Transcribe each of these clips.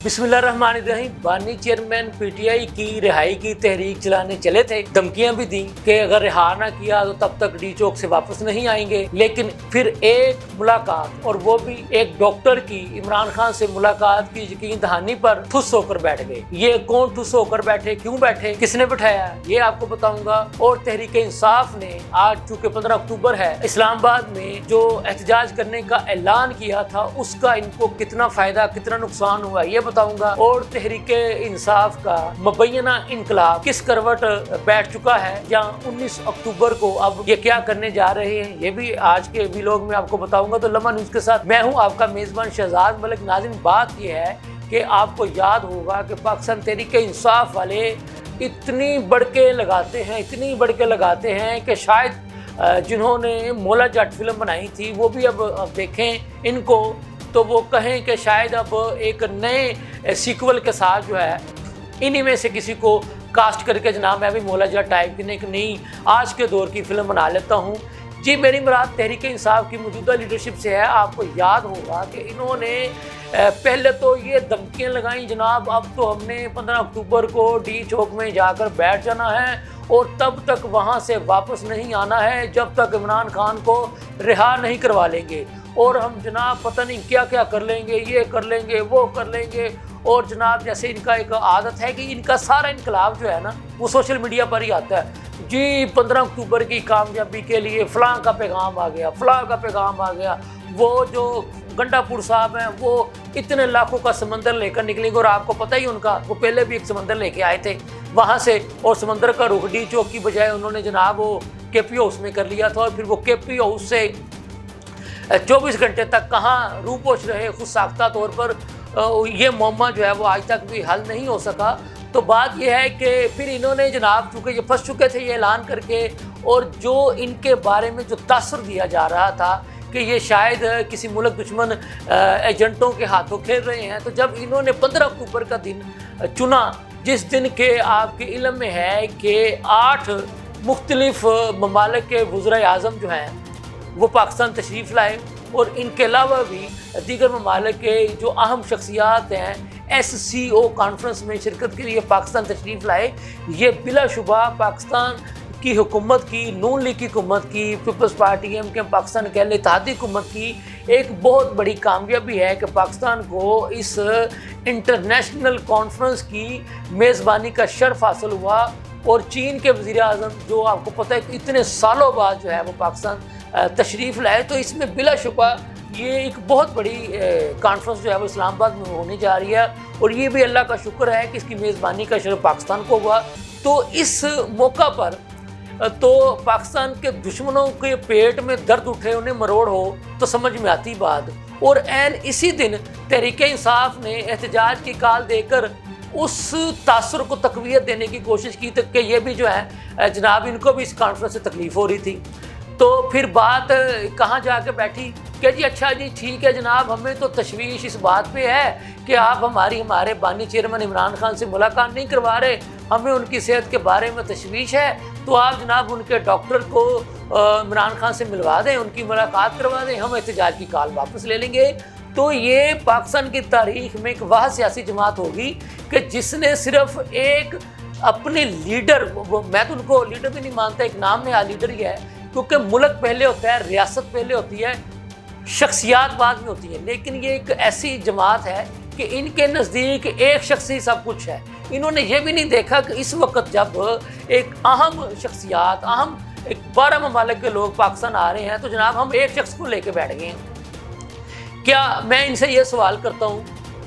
بسم اللہ الرحمن الرحیم۔ بانی چیئرمین پی ٹی آئی کی رہائی کی تحریک چلانے چلے تھے، دھمکیاں بھی دیں کہ اگر رہا نہ کیا تو تب تک ڈی چوک سے واپس نہیں آئیں گے، لیکن پھر ایک ملاقات، اور وہ بھی ایک ڈاکٹر کی، عمران خان سے ملاقات کی یقین دہانی پر ٹھس ہو کر بیٹھ گئے۔ یہ کون ٹھس ہو کر بیٹھے، کیوں بیٹھے، کس نے بٹھایا، یہ آپ کو بتاؤں گا۔ اور تحریک انصاف نے آج چونکہ 15 اکتوبر ہے، اسلام آباد میں جو احتجاج کرنے کا اعلان کیا تھا اس کا ان کو کتنا فائدہ کتنا نقصان ہوا یہ بتاؤں گا۔ اور تحریک انصاف کا مبینہ انقلاب کس کروٹ بیٹھ چکا ہے، یا 19 اکتوبر کو اب یہ کیا کرنے جا رہے ہیں، یہ بھی آج کے ویلوگ میں آپ کو بتاؤں گا۔ تو لمحہ نیوز کے ساتھ میں ہوں آپ کا میزبان شہزاد ملک۔ ناظرین، بات یہ ہے کہ آپ کو یاد ہوگا کہ پاکستان تحریک انصاف والے اتنی بڑکے لگاتے ہیں کہ شاید جنہوں نے مولا جٹ فلم بنائی تھی وہ بھی اب دیکھیں ان کو تو وہ کہیں کہ شاید اب ایک نئے سیکول کے ساتھ جو ہے انہی میں سے کسی کو کاسٹ کر کے جناب میں بھی مولا جٹ ٹائپ کی ایک نئی آج کے دور کی فلم بنا لیتا ہوں۔ جی، میری مراد تحریک انصاف کی موجودہ لیڈرشپ سے ہے۔ آپ کو یاد ہوگا کہ انہوں نے پہلے تو یہ دھمکیاں لگائیں جناب اب تو ہم نے 15 اکتوبر کو ڈی چوک میں جا کر بیٹھ جانا ہے اور تب تک وہاں سے واپس نہیں آنا ہے جب تک عمران خان کو رہا نہیں کروا لیں گے، اور ہم جناب پتہ نہیں کیا کیا کر لیں گے، یہ کر لیں گے، وہ کر لیں گے۔ اور جناب جیسے ان کا ایک عادت ہے کہ ان کا سارا انقلاب جو ہے نا وہ سوشل میڈیا پر ہی آتا ہے۔ جی، 15 اکتوبر کی کامیابی کے لیے فلاں کا پیغام آ گیا، فلاں کا پیغام آ گیا۔ وہ جو گنڈا پور صاحب ہیں وہ اتنے لاکھوں کا سمندر لے کر نکلیں گے، اور آپ کو پتہ ہی ان کا وہ پہلے بھی ایک سمندر لے کے آئے تھے وہاں سے، اور سمندر کا رخ ڈی چوک کی بجائے انہوں نے جناب وہ کے پی ہاؤس میں کر لیا تھا، اور پھر وہ کے پی ہاؤس سے 24 گھنٹے تک کہاں روح پوش رہے خود ساختہ طور پر۔ یہ معمہ جو ہے وہ آج تک بھی حل نہیں ہو سکا۔ تو بات یہ ہے کہ پھر انہوں نے جناب چونکہ یہ پھنس چکے تھے یہ اعلان کر کے، اور جو ان کے بارے میں جو تاثر دیا جا رہا تھا کہ یہ شاید کسی ملک دشمن ایجنٹوں کے ہاتھوں کھیل رہے ہیں، تو جب انہوں نے 15 اکتوبر کا دن چنا، جس دن کے آپ کے علم میں ہے کہ 8 مختلف ممالک کے وزرائے اعظم جو ہیں وہ پاکستان تشریف لائے، اور ان کے علاوہ بھی دیگر ممالک کے جو اہم شخصیات ہیں ایس سی او کانفرنس میں شرکت کے لیے پاکستان تشریف لائے، یہ بلا شبہ پاکستان کی حکومت کی، نون لیگ کی حکومت کی، پیپلز پارٹی ایم کے پاکستان اہل اتحادی حکومت کی ایک بہت بڑی کامیابی ہے کہ پاکستان کو اس انٹرنیشنل کانفرنس کی میزبانی کا شرف حاصل ہوا۔ اور چین کے وزیر اعظم جو آپ کو پتہ ہے کہ اتنے سالوں بعد جو ہے وہ پاکستان تشریف لائے، تو اس میں بلا شبہ یہ ایک بہت بڑی کانفرنس جو ہے وہ اسلام آباد میں ہونے جا رہی ہے، اور یہ بھی اللہ کا شکر ہے کہ اس کی میزبانی کا شرف پاکستان کو ہوا۔ تو اس موقع پر تو پاکستان کے دشمنوں کے پیٹ میں درد اٹھے، انہیں مروڑ ہو تو سمجھ میں آتی بات۔ اور عین اسی دن تحریک انصاف نے احتجاج کی کال دے کر اس تاثر کو تقویت دینے کی کوشش کی کہ یہ بھی جو ہے جناب ان کو بھی اس کانفرنس سے تکلیف ہو رہی تھی۔ تو پھر بات کہاں جا کے بیٹھی کہ جی اچھا جی ٹھیک ہے جناب، ہمیں تو تشویش اس بات پہ ہے کہ آپ ہمارے بانی چیئرمین عمران خان سے ملاقات نہیں کروا رہے، ہمیں ان کی صحت کے بارے میں تشویش ہے، تو آپ جناب ان کے ڈاکٹر کو عمران خان سے ملوا دیں، ان کی ملاقات کروا دیں، ہم احتجاج کی کال واپس لے لیں گے۔ تو یہ پاکستان کی تاریخ میں ایک واحد سیاسی جماعت ہوگی کہ جس نے صرف ایک اپنے لیڈر، میں تو ان کو لیڈر بھی نہیں مانتا، ایک نام نہاد لیڈر ہی ہے، کیونکہ ملک پہلے ہوتا ہے، ریاست پہلے ہوتی ہے، شخصیات بعد میں ہوتی ہے، لیکن یہ ایک ایسی جماعت ہے کہ ان کے نزدیک ایک شخص ہی سب کچھ ہے۔ انہوں نے یہ بھی نہیں دیکھا کہ اس وقت جب ایک اہم شخصیات، اہم 12 ممالک کے لوگ پاکستان آ رہے ہیں، تو جناب ہم ایک شخص کو لے کے بیٹھ گئے ہیں۔ کیا میں ان سے یہ سوال کرتا ہوں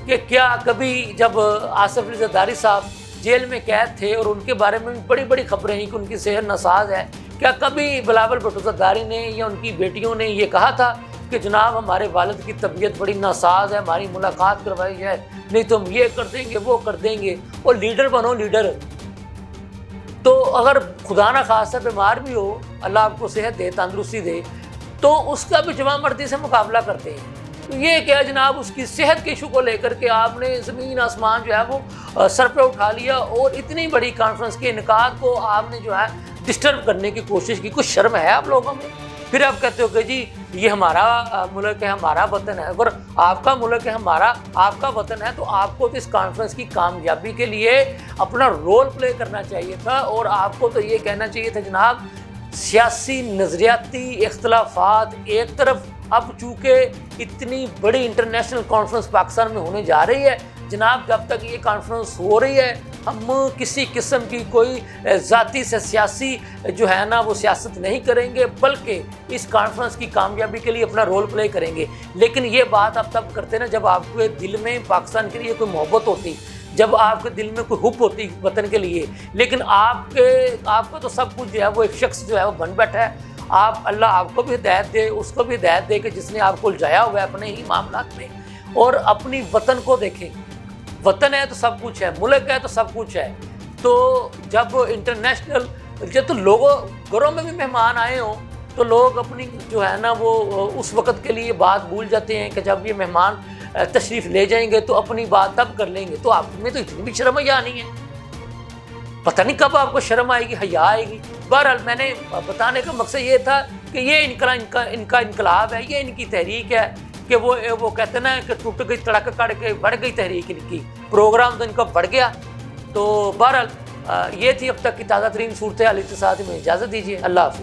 کہ کیا کبھی جب آصف علی زرداری صاحب جیل میں قید تھے اور ان کے بارے میں بڑی بڑی خبریں ہیں کہ ان کی صحت ناساز ہے، کیا کبھی بلاول بھٹو زرداری نے یا ان کی بیٹیوں نے یہ کہا تھا کہ جناب ہمارے والد کی طبیعت بڑی ناساز ہے، ہماری ملاقات کروائی جائے، نہیں تو ہم یہ کر دیں گے وہ کر دیں گے؟ اور لیڈر بنو لیڈر، تو اگر خدا نہ خواستہ بیمار بھی ہو، اللہ آپ کو صحت دے، تندرستی دے، تو اس کا بھی جمع مردی سے مقابلہ کرتے ہیں۔ تو یہ کیا جناب اس کی صحت کے ایشو کو لے کر کے آپ نے زمین آسمان جو ہے وہ سر پہ اٹھا لیا، اور اتنی بڑی کانفرنس کے انعقاد کو آپ نے جو ہے ڈسٹرب کرنے کی کوشش کی۔ کچھ شرم ہے آپ لوگوں میں؟ پھر آپ کہتے ہو کہ جی یہ ہمارا ملک ہے، ہمارا وطن ہے۔ اگر آپ کا ملک ہے، ہمارا آپ کا وطن ہے، تو آپ کو تو اس کانفرنس کی کامیابی کے لیے اپنا رول پلے کرنا چاہیے تھا، اور آپ کو تو یہ کہنا چاہیے تھا جناب سیاسی نظریاتی اختلافات ایک طرف، اب چونکہ اتنی بڑی انٹرنیشنل کانفرنس پاکستان میں ہونے جا رہی ہے جناب، جب تک یہ کانفرنس ہو رہی ہے ہم کسی قسم کی کوئی ذاتی سے سیاسی جو ہے نا وہ سیاست نہیں کریں گے، بلکہ اس کانفرنس کی کامیابی کے لیے اپنا رول پلے کریں گے۔ لیکن یہ بات آپ تب کرتے نا جب آپ کے دل میں پاکستان کے لیے کوئی محبت ہوتی، جب آپ کے دل میں کوئی حب ہوتی وطن کے لیے۔ لیکن آپ کا تو سب کچھ جو ہے وہ ایک شخص جو ہے وہ بن بیٹھا ہے۔ اللہ آپ کو بھی ہدایت دے، اس کو بھی ہدایت دے کہ جس نے آپ کو الجھایا ہوا ہے اپنے ہی معاملات میں، اور اپنی وطن کو دیکھیں۔ وطن ہے تو سب کچھ ہے، ملک ہے تو سب کچھ ہے۔ تو جب انٹرنیشنل جب تو لوگوں گھروں میں بھی مہمان آئے ہوں تو لوگ اپنی جو ہے نا وہ اس وقت کے لیے بات بھول جاتے ہیں کہ جب یہ مہمان تشریف لے جائیں گے تو اپنی بات تب کر لیں گے۔ تو آپ میں تو اتنی بھی شرم حیا نہیں ہے، پتہ نہیں کب آپ کو شرم آئے گی، حیا آئے گی۔ بہرحال میں نے بتانے کا مقصد یہ تھا کہ یہ ان کا انقلاب ہے، یہ ان کی تحریک ہے کہ وہ کہتے ہیں نا کہ ٹوٹ گئی تڑک کڑ کے بڑھ گئی تحریک، ان کی پروگرام تو ان کا بڑھ گیا۔ تو بہرحال یہ تھی اب تک کی تازہ ترین صورتحال۔ اتصال میں اجازت دیجیے، اللہ حافظ۔